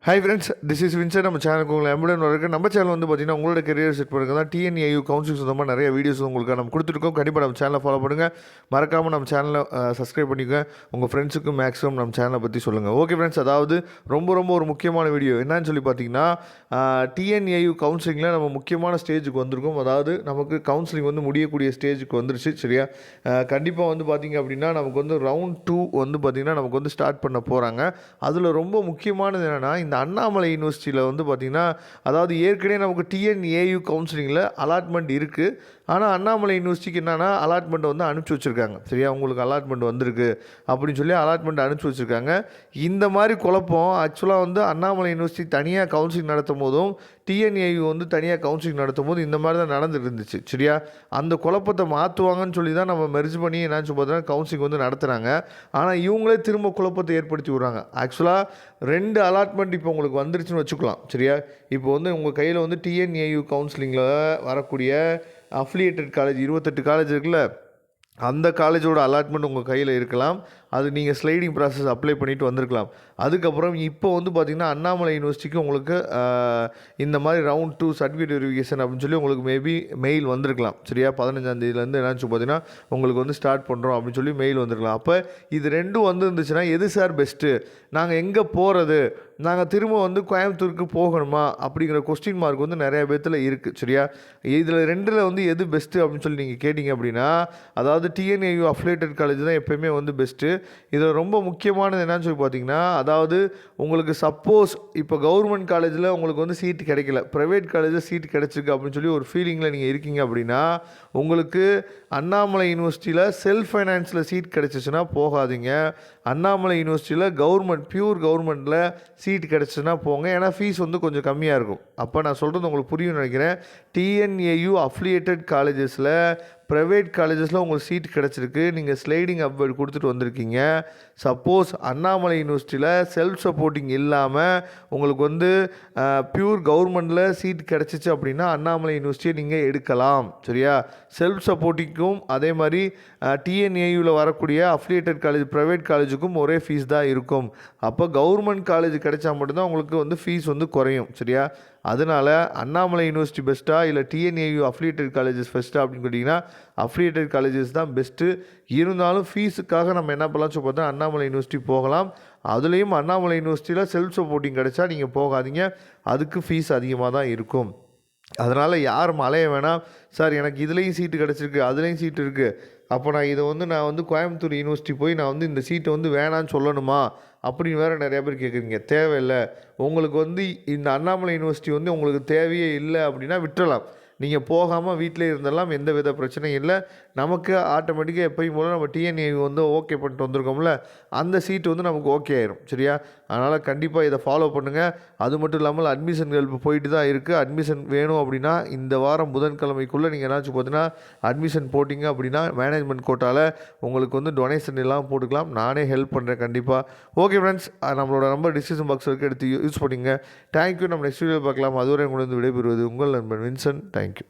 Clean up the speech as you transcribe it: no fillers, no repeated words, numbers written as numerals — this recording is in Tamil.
Hi friends, this is Windsor. நம்ம சேனலுக்கு உங்களை எம்புடன் வரக்கு. நம்ம சேனல் வந்து பார்த்தீங்கன்னா உங்களோட கெரியர் செட் பண்ணுறது தான் டிஎன்ஏயு கவுன்சிலிங் சொந்தமாக நிறைய வீடியோஸ் உங்களுக்கு நம்ம கொடுத்துருக்கோம். கண்டிப்பாக நம்ம சேனலை ஃபாலோ பண்ணுங்கள். மறக்காமல் நம்ம சேனலை சப்ஸ்கிரைப் பண்ணிக்கோங்க. உங்கள் ஃப்ரெண்ட்ஸுக்கு மேக்ஸிமம் நம்ம சேனலை பற்றி சொல்லுங்கள். ஓகே ஃப்ரெண்ட்ஸ், அதாவது ரொம்ப ஒரு முக்கியமான வீடியோ என்னன்னு சொல்லி பார்த்தீங்கன்னா, டிஎன்ஏயு கவுன்சிலிங்கில் நம்ம முக்கியமான ஸ்டேஜுக்கு வந்திருக்கோம். அதாவது நமக்கு கவுன்சிலிங் வந்து முடியக்கூடிய ஸ்டேஜுக்கு வந்துருச்சு. சரியா? கண்டிப்பாக வந்து பார்த்திங்க அப்படின்னா நமக்கு வந்து ரவுண்ட் 2 வந்து பார்த்திங்கன்னா நமக்கு வந்து ஸ்டார்ட் பண்ண போகிறாங்க. அதில் ரொம்ப முக்கியமானது என்னென்னா, இந்த அண்ணாமலை யூனிவர்சிட்டியில் வந்து பார்த்திங்கன்னா, அதாவது ஏற்கனவே நமக்கு டிஎன்ஏயு கவுன்சிலிங்கில் அலாட்மெண்ட் இருக்குது. ஆனால் அண்ணாமலை யூனிவர்சிட்டிக்கு என்னென்னா அலாட்மெண்ட் வந்து அனுப்பிச்சி வச்சுருக்காங்க. சரியா? உங்களுக்கு அலாட்மெண்ட் வந்திருக்கு அப்படின்னு சொல்லி அலாட்மெண்ட் அனுப்பிச்சி வச்சுருக்காங்க. இந்த மாதிரி குழப்பம் ஆக்சுவலாக வந்து அண்ணாமலை யூனிவர்சிட்டி தனியாக கவுன்சிலிங் நடத்தும் போதும் டிஎன்ஏயு வந்து தனியாக கவுன்சிலிங் நடத்தும் போது இந்த மாதிரி தான் நடந்துட்டு இருந்துச்சு. சரியா? அந்த குழப்பத்தை மாற்றுவாங்கன்னு சொல்லி தான் நம்ம மெர்ஜ் பண்ணி என்னாச்சு பார்த்தீங்கன்னா கவுன்சிலிங் வந்து நடத்துகிறாங்க. ஆனால் இவங்களே திரும்ப குழப்பத்தை ஏற்படுத்தி விட்றாங்க. ஆக்சுவலாக 2 அலாட்மெண்ட் இப்போ உங்களுக்கு வந்துருச்சுன்னு வச்சுக்கலாம். சரியா? இப்போ வந்து உங்கள் கையில் வந்து டிஎன்ஏயு கவுன்சிலிங்கில் வரக்கூடிய அஃபிலியேட்டட் காலேஜ் 28 காலேஜ் இருக்குல்ல, அந்த காலேஜோட அலாட்மெண்ட் உங்கள் கையில் இருக்கலாம். அது நீங்கள் ஸ்லைடிங் ப்ராசஸ் அப்ளை பண்ணிவிட்டு வந்திருக்கலாம். அதுக்கப்புறம் இப்போ வந்து பார்த்திங்கன்னா அண்ணாமலை யூனிவர்சிட்டிக்கு உங்களுக்கு இந்த மாதிரி ரவுண்ட் 2 சர்டிஃபிகேட் வெரிஃபிகேஷன் அப்படின்னு சொல்லி உங்களுக்கு மேபி மெயில் வந்திருக்கலாம். சரியா? 15ஆம் தேதியிலேருந்து என்னாச்சு பார்த்தீங்கன்னா உங்களுக்கு வந்து ஸ்டார்ட் பண்ணுறோம் அப்படின்னு சொல்லி மெயில் வந்திருக்கலாம். அப்போ இது ரெண்டும் வந்துருந்துச்சுன்னா எது சார் பெஸ்ட்டு, நாங்கள் எங்கே போகிறது, நாங்கள் திரும்ப வந்து கோயம்புத்தூருக்கு போகணுமா அப்படிங்கிற கொஸ்டின் மார்க் வந்து நிறைய பேர்த்தில் இருக்குது. சரியா? இதில் 2ல் வந்து எது பெஸ்ட்டு அப்படின்னு சொல்லி நீங்கள் கேட்டிங்க அப்படின்னா, அதாவது டிஎன்ஏயு அஃபிலியேட்டட் காலேஜ் தான் எப்போயுமே வந்து பெஸ்ட்டு. இதில் ரொம்ப முக்கியமானது என்னன்னு சொல்லி பார்த்தீங்கன்னா, அதாவது உங்களுக்கு சப்போஸ் இப்போ கவர்மெண்ட் காலேஜில் உங்களுக்கு வந்து சீட்டு கிடைக்கல, ப்ரைவேட் காலேஜில் சீட்டு கிடச்சிருக்கு அப்படின்னு சொல்லி ஒரு ஃபீலிங்கில் நீங்கள் இருக்கீங்க அப்படின்னா, உங்களுக்கு அண்ணாமலை யூனிவர்சிட்டியில் செல்ஃப் ஃபைனான்ஸில் சீட் கிடச்சிச்சின்னா போகாதீங்க. அண்ணாமலை யூனிவர்சிட்டியில் கவர்மெண்ட் பியூர் கவர்மெண்ட்டில் சீட் கிடச்சின்னா போங்க. ஏன்னா ஃபீஸ் வந்து கொஞ்சம் கம்மியாக இருக்கும். அப்போ நான் சொல்கிறது உங்களுக்கு புரியும்னு நினைக்கிறேன். டிஎன்ஏயு அஃபிலியேட்டட் காலேஜஸில் ப்ரைவேட் காலேஜஸில் உங்களுக்கு சீட் கிடச்சிருக்கு, நீங்கள் ஸ்லைடிங் அப்வேர்ட் கொடுத்துட்டு வந்திருக்கீங்க. சப்போஸ் அண்ணாமலை யூனிவர்சிட்டியில் செல்ஃப் சப்போர்ட்டிங் இல்லாமல் உங்களுக்கு வந்து பியூர் கவர்மெண்ட்டில் சீட் கிடச்சிச்சு அப்படின்னா அண்ணாமலை யூனிவர்சிட்டியை நீங்கள் எடுக்கலாம். சரியா? செல்ஃப் சப்போர்ட்டிங்கும் அதே மாதிரி டிஎன்ஏயூவில் வரக்கூடிய அஃபிலியேட்டட் காலேஜ் ப்ரைவேட் காலேஜுக்கும் ஒரே ஃபீஸ் தான் இருக்கும். அப்போ கவர்மெண்ட் காலேஜ் கிடைச்சா மட்டும்தான் உங்களுக்கு வந்து ஃபீஸ் வந்து குறையும். சரியா? அதனால் அண்ணாமலை யூனிவர்சிட்டி பெஸ்ட்டாக இல்லை டிஎன்ஏயு அஃபிலியேட்டட் காலேஜஸ் பெஸ்ட்டாக அப்படின்னு கேட்டிங்கன்னா அஃபிலியேட்டட் காலேஜஸ் தான் பெஸ்ட்டு. இருந்தாலும் ஃபீஸுக்காக நம்ம என்ன பண்ணலாம் சொல்லி பார்த்தா அண்ணாமலை யூனிவர்சிட்டி போகலாம். அதுலேயும் அண்ணாமலை யூனிவர்சிட்டியில் செல்ஃப் சப்போர்ட்டிங் கிடைச்சா நீங்கள் போகாதீங்க, அதுக்கு ஃபீஸ் அதிகமாக தான் இருக்கும். அதனால் யாரும் அலைய வேணாம். சார் எனக்கு இதுலேயும் சீட்டு கிடச்சிருக்கு, அதுலேயும் சீட்டு இருக்குது, அப்போ நான் வந்து கோயம்புத்தூர் யூனிவர்சிட்டி போய் நான் வந்து இந்த சீட்டை வந்து வேணான்னு சொல்லணுமா அப்படின்னு வேறு நிறையா பேர் கேட்குறீங்க. தேவையில்லை. உங்களுக்கு வந்து இந்த அண்ணாமலை யூனிவர்சிட்டி வந்து உங்களுக்கு தேவையே இல்லை அப்படின்னா விட்டுறலாம். நீங்கள் போகாமல் வீட்டிலே இருந்தெல்லாம் எந்த வித பிரச்சனையும் இல்லை. நமக்கு ஆட்டோமேட்டிக்காக எப்பயும் போல் நம்ம டிஎன்ஏ வந்து ஓகே பண்ணிட்டு வந்திருக்கோம்ல, அந்த சீட்டு வந்து நமக்கு ஓகே ஆயிரும். சரியா? அதனால் கண்டிப்பாக இதை ஃபாலோ பண்ணுங்கள். அது மட்டும் இல்லாமல் அட்மிஷன்கள் இப்போ போயிட்டு தான் இருக்குது. அட்மிஷன் வேணும் அப்படின்னா இந்த வாரம் புதன்கிழமைக்குள்ளே நீங்கள் என்னாச்சு பார்த்தீங்கன்னா அட்மிஷன் போட்டிங்க அப்படின்னா மேனேஜ்மெண்ட் கோட்டாவில் உங்களுக்கு வந்து டொனேஷன் எல்லாம் போட்டுக்கலாம். நானே ஹெல்ப் பண்ணுறேன் கண்டிப்பாக. ஓகே ஃப்ரெண்ட்ஸ், நம்மளோட நம்பர் டிஸ்கிரிப்ஷன் பாக்ஸ் இருக்குது, எடுத்து யூஸ் பண்ணிங்க. தேங்க்யூ. நம்ம நெக்ஸ்ட் வீடியோ பார்க்கலாம். அதுவரை உங்களுக்கு விடைபெறுவது உங்கள் நண்பன் வின்சன். தேங்க்யூ.